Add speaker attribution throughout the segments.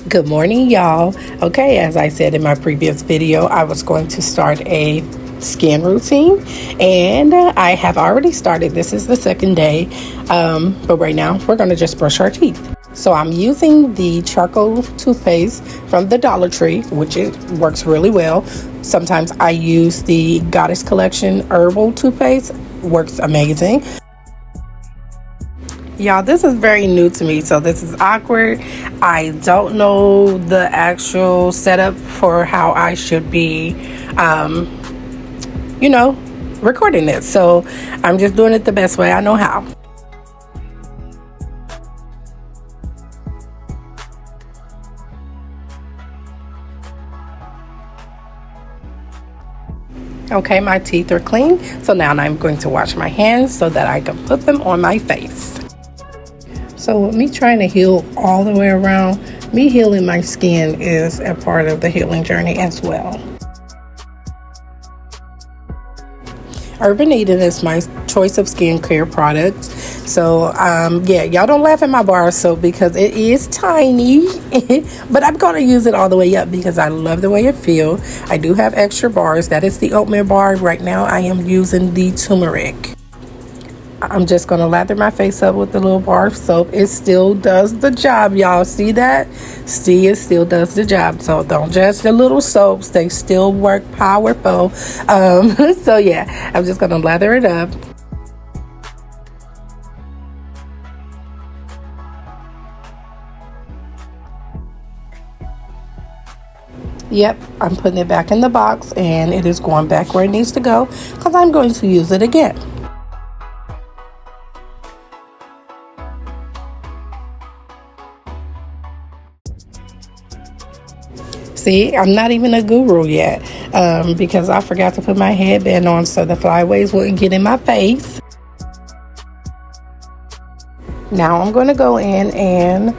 Speaker 1: Good morning, y'all. Okay, as I said in my previous video, I was going to start a skin routine, and I have already started. This is the second day, but right now we're going to just brush our teeth. So I'm using the charcoal toothpaste from the Dollar Tree, which works really well. Sometimes I use the Goddess Collection herbal toothpaste, works amazing. Y'all, this is very new to me, so this is awkward. I don't know the actual setup for how I should be, recording this. So I'm just doing it the best way I know how. Okay, my teeth are clean, so now I'm going to wash my hands so that I can put them on my face. So with me trying to heal all the way around, me healing my skin is a part of the healing journey as well. Urban Eden is my choice of skincare products. So y'all don't laugh at my bar soap because it is tiny, but I'm going to use it all the way up because I love the way it feels. I do have extra bars. That is the oatmeal bar. Right now I am using the turmeric. I'm just going to lather my face up with the little bar of soap. It still does the job, y'all. See that? See, it still does the job. So don't judge the little soaps. They still work powerful. So yeah, I'm just going to lather it up. Yep, I'm putting it back in the box and it is going back where it needs to go because I'm going to use it again. See, I'm not even a guru yet because I forgot to put my headband on so the flyaways wouldn't get in my face. Now I'm going to go in and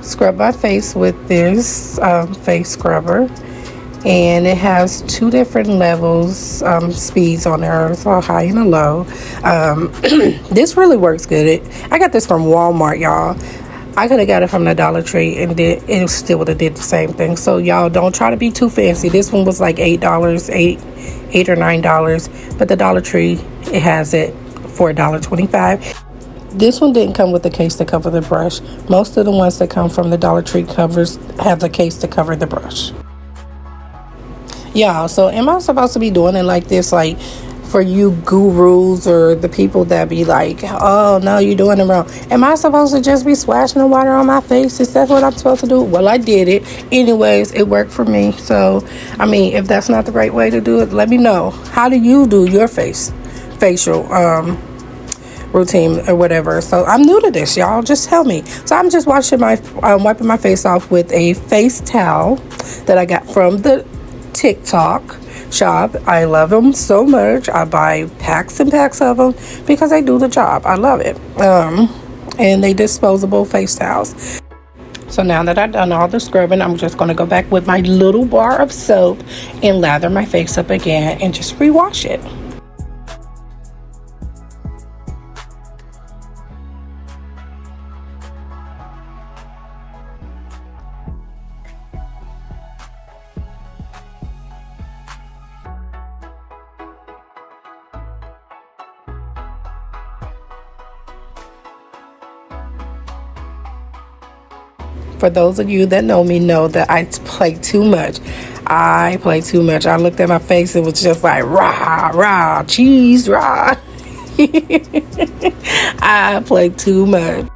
Speaker 1: scrub my face with this face scrubber. And it has two different levels, speeds on there, so high and a low. This really works good. I got this from Walmart, y'all. I could have got it from the Dollar Tree and it still would have did the same thing. So y'all don't try to be too fancy. This one was like $8 or $9, but the Dollar Tree, it has it for $1.25. This one didn't come with the case to cover the brush. Most of the ones that come from the Dollar Tree have the case to cover the brush. Y'all, so am I supposed to be doing it like this, like for you gurus or the people that be like, oh no, you're doing it wrong? Am I supposed to just be splashing the water on my face? Is that what I'm supposed to do? Well, I did it anyways. It worked for me. So I mean, if that's not the right way to do it, let me know. How do you do your facial routine or whatever? So I'm new to this, y'all. Just tell me. So I'm just wiping my face off with a face towel that I got from the TikTok shop. I love them so much. I buy packs and packs of them because they do the job. I love it. And they disposable face towels. So now that I've done all the scrubbing, I'm just going to go back with my little bar of soap and lather my face up again and just rewash it. For those of you that know me know that I play too much. I play too much. I looked at my face, it was just like rah, rah, cheese, rah. I play too much.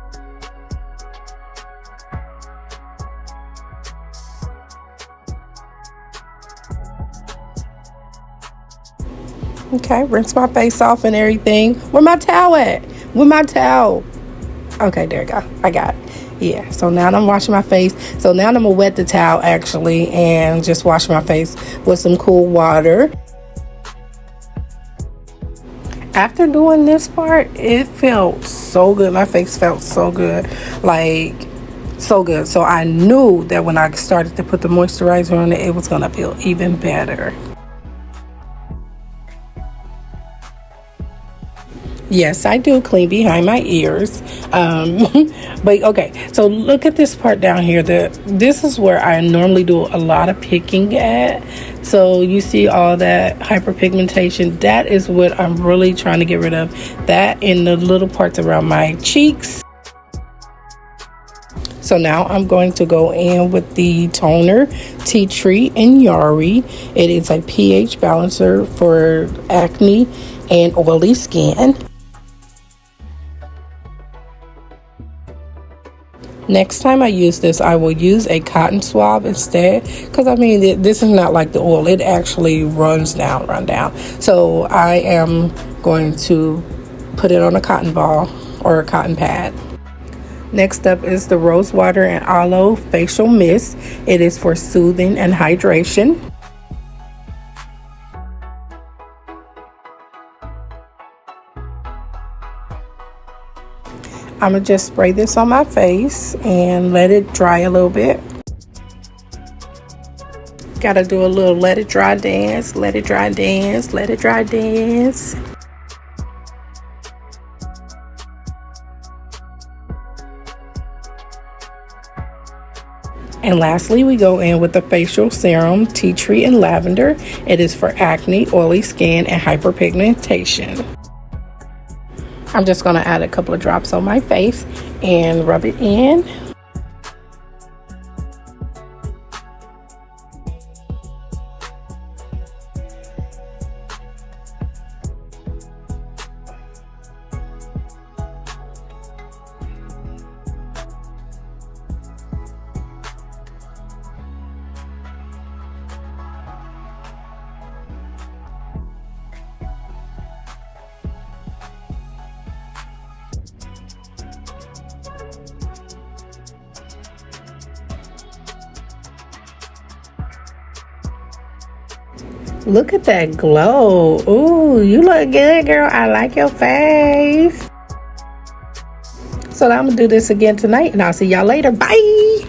Speaker 1: Okay, rinse my face off and everything. Where my towel at? Where my towel? Okay, there you go. I got it. Yeah, so now I'm washing my face. So now I'm gonna wet the towel actually and just wash my face with some cool water. After doing this part, it felt so good. My face felt so good, like so good. So I knew that when I started to put the moisturizer on it, it was gonna feel even better. Yes, I do clean behind my ears. But okay, so look at this part down here. This is where I normally do a lot of picking at. So you see all that hyperpigmentation. That is what I'm really trying to get rid of. That in the little parts around my cheeks. So now I'm going to go in with the toner, TyJari and Yari. It is a pH balancer for acne and oily skin. Next time I use this, I will use a cotton swab instead, because I mean, this is not like the oil. It actually run down. So I am going to put it on a cotton ball or a cotton pad. Next up is the Rose Water and Aloe Facial Mist. It is for soothing and hydration. I'm going to just spray this on my face and let it dry a little bit. Got to do a little let it dry dance, let it dry dance, let it dry dance. And lastly, we go in with the facial serum, tea tree and lavender. It is for acne, oily skin, and hyperpigmentation. I'm just going to add a couple of drops on my face and rub it in. Look at that glow. Ooh, you look good, girl. I like your face. So I'm going to do this again tonight, and I'll see y'all later. Bye.